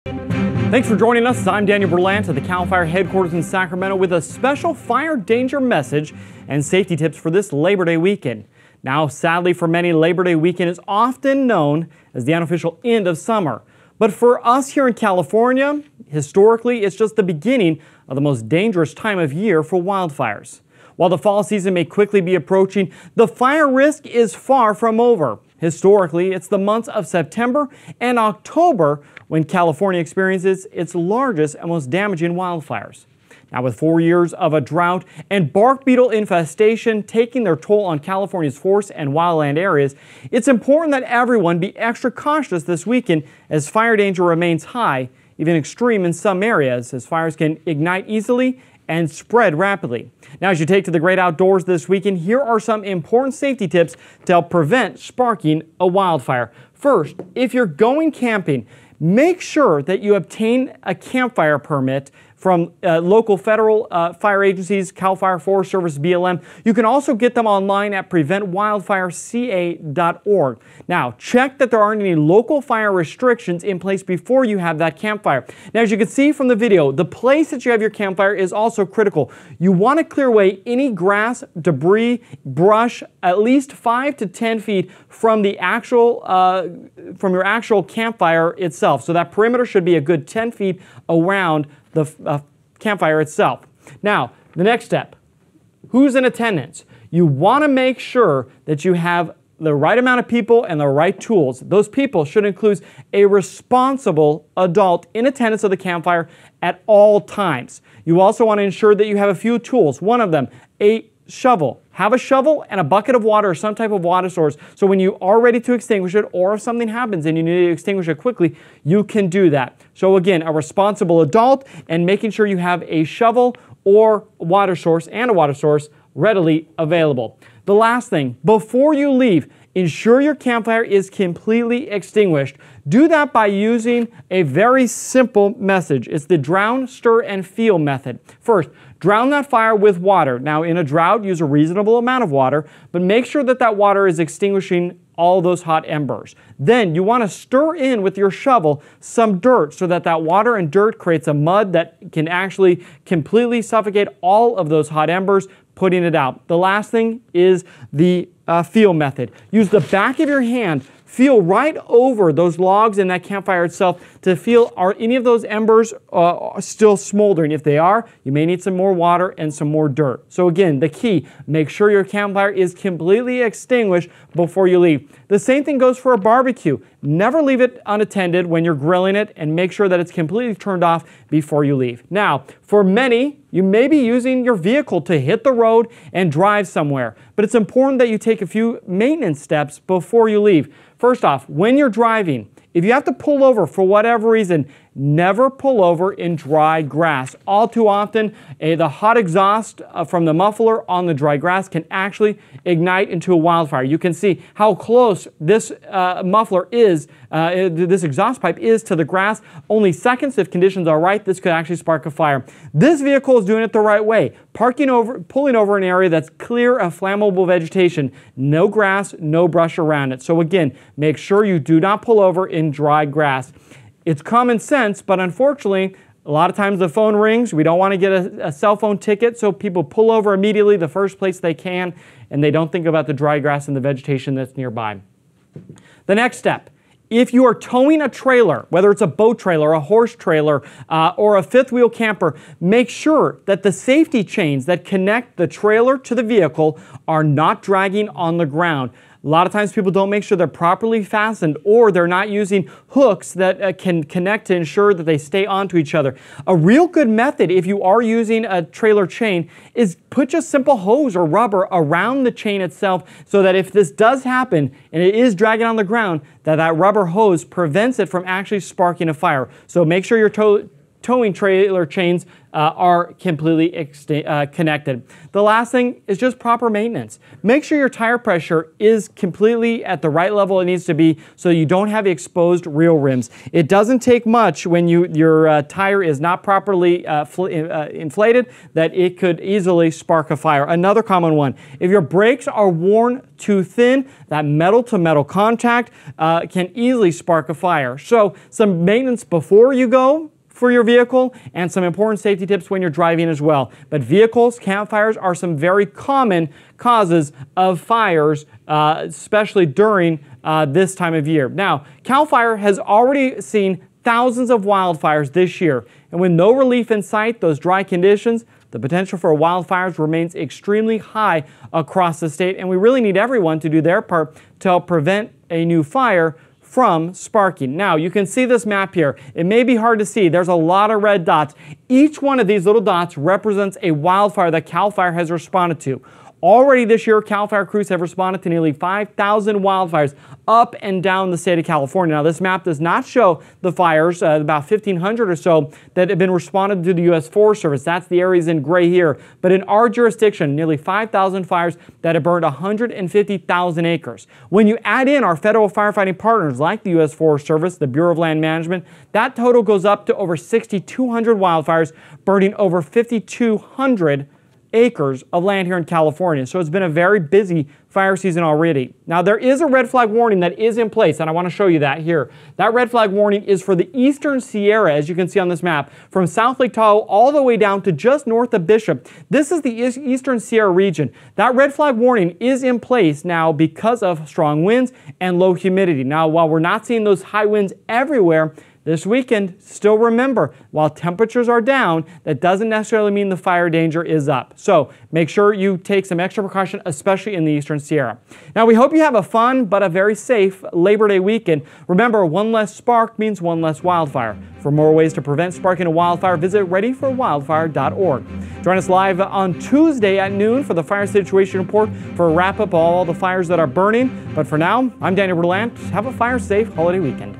Thanks for joining us. I'm Daniel Berlant at the Campfire headquarters in Sacramento with a special fire danger message and safety tips for this Labor Day weekend. Now, sadly for many, Labor Day weekend is often known as the unofficial end of summer. But for us here in California, historically, it's just the beginning of the most dangerous time of year for wildfires. While the fall season may quickly be approaching, the fire risk is far from over. Historically, it's the months of September and October when California experiences its largest and most damaging wildfires. Now, with 4 years of a drought and bark beetle infestation taking their toll on California's forest and wildland areas, it's important that everyone be extra cautious this weekend as fire danger remains high, even extreme in some areas, as fires can ignite easily and spread rapidly. Now, as you take to the great outdoors this weekend, here are some important safety tips to help prevent sparking a wildfire. First, if you're going camping, make sure that you obtain a campfire permit from local federal fire agencies, CAL FIRE, Forest Service, BLM. You can also get them online at preventwildfireca.org. Now, check that there aren't any local fire restrictions in place before you have that campfire. Now, as you can see from the video, the place that you have your campfire is also critical. You want to clear away any grass, debris, brush, at least 5 to 10 feet from the actual from your actual campfire itself. So that perimeter should be a good 10 feet around the campfire itself. Now, the next step, who's in attendance? You want to make sure that you have the right amount of people and the right tools. Those people should include a responsible adult in attendance of the campfire at all times. You also want to ensure that you have a few tools. One of them, a shovel. Have a shovel and a bucket of water or some type of water source, so when you are ready to extinguish it, or if something happens and you need to extinguish it quickly, you can do that. So again, a responsible adult and making sure you have a shovel or water source and a water source readily available. The last thing, before you leave, ensure your campfire is completely extinguished. Do that by using a very simple message. It's the drown, stir, and feel method. First, drown that fire with water. Now, in a drought, use a reasonable amount of water, but make sure that that water is extinguishing all those hot embers. Then you want to stir in with your shovel some dirt so that that water and dirt creates a mud that can actually completely suffocate all of those hot embers, putting it out. The last thing is the feel method. Use the back of your hand, feel right over those logs in that campfire itself to feel, are any of those embers still smoldering? If they are, you may need some more water and some more dirt. So again, the key, make sure your campfire is completely extinguished before you leave. The same thing goes for a barbecue. Never leave it unattended when you're grilling it, and make sure that it's completely turned off before you leave. Now, for many, you may be using your vehicle to hit the road and drive somewhere, but it's important that you take a few maintenance steps before you leave. First off, when you're driving, if you have to pull over for whatever reason, never pull over in dry grass. All too often, the hot exhaust from the muffler on the dry grass can actually ignite into a wildfire. You can see how close this muffler is, this exhaust pipe is to the grass. Only seconds, if conditions are right, this could actually spark a fire. This vehicle is doing it the right way, pulling over an area that's clear of flammable vegetation, no grass, no brush around it. So again, make sure you do not pull over in dry grass. It's common sense, but unfortunately, a lot of times the phone rings. We don't want to get a cell phone ticket, so people pull over immediately the first place they can, and they don't think about the dry grass and the vegetation that's nearby. The next step, if you are towing a trailer, whether it's a boat trailer, a horse trailer, or a fifth wheel camper, make sure that the safety chains that connect the trailer to the vehicle are not dragging on the ground. A lot of times people don't make sure they're properly fastened, or they're not using hooks that can connect to ensure that they stay onto each other. A real good method, if you are using a trailer chain, is put just simple hose or rubber around the chain itself, so that if this does happen and it is dragging on the ground, that rubber hose prevents it from actually sparking a fire. So make sure your towing trailer chains are completely connected. The last thing is just proper maintenance. Make sure your tire pressure is completely at the right level it needs to be so you don't have exposed real rims. It doesn't take much when your tire is not properly inflated that it could easily spark a fire. Another common one, if your brakes are worn too thin, that metal-to-metal contact can easily spark a fire. So some maintenance before you go for your vehicle and some important safety tips when you're driving as well. But vehicles, campfires are some very common causes of fires, especially during this time of year. Now, Cal Fire has already seen thousands of wildfires this year, and with no relief in sight, those dry conditions, the potential for wildfires remains extremely high across the state, and we really need everyone to do their part to help prevent a new fire from sparking. Now, you can see this map here. It may be hard to see. There's a lot of red dots. Each one of these little dots represents a wildfire that Cal Fire has responded to. Already this year, Cal Fire crews have responded to nearly 5,000 wildfires up and down the state of California. Now, this map does not show the fires, about 1,500 or so, that have been responded to the U.S. Forest Service. That's the areas in gray here. But in our jurisdiction, nearly 5,000 fires that have burned 150,000 acres. When you add in our federal firefighting partners like the U.S. Forest Service, the Bureau of Land Management, that total goes up to over 6,200 wildfires, burning over 5,200 acres of land here in California. So it's been a very busy fire season already. Now, there is a red flag warning that is in place, and I want to show you that here. That red flag warning is for the Eastern Sierra, as you can see on this map, from South Lake Tahoe all the way down to just north of Bishop. This is the Eastern Sierra region. That red flag warning is in place now because of strong winds and low humidity. Now, while we're not seeing those high winds everywhere, this weekend, still remember, while temperatures are down, that doesn't necessarily mean the fire danger is up. So make sure you take some extra precaution, especially in the Eastern Sierra. Now, we hope you have a fun but a very safe Labor Day weekend. Remember, one less spark means one less wildfire. For more ways to prevent sparking a wildfire, visit readyforwildfire.org. Join us live on Tuesday at noon for the Fire Situation Report for a wrap-up of all the fires that are burning. But for now, I'm Daniel Berlant. Have a fire-safe holiday weekend.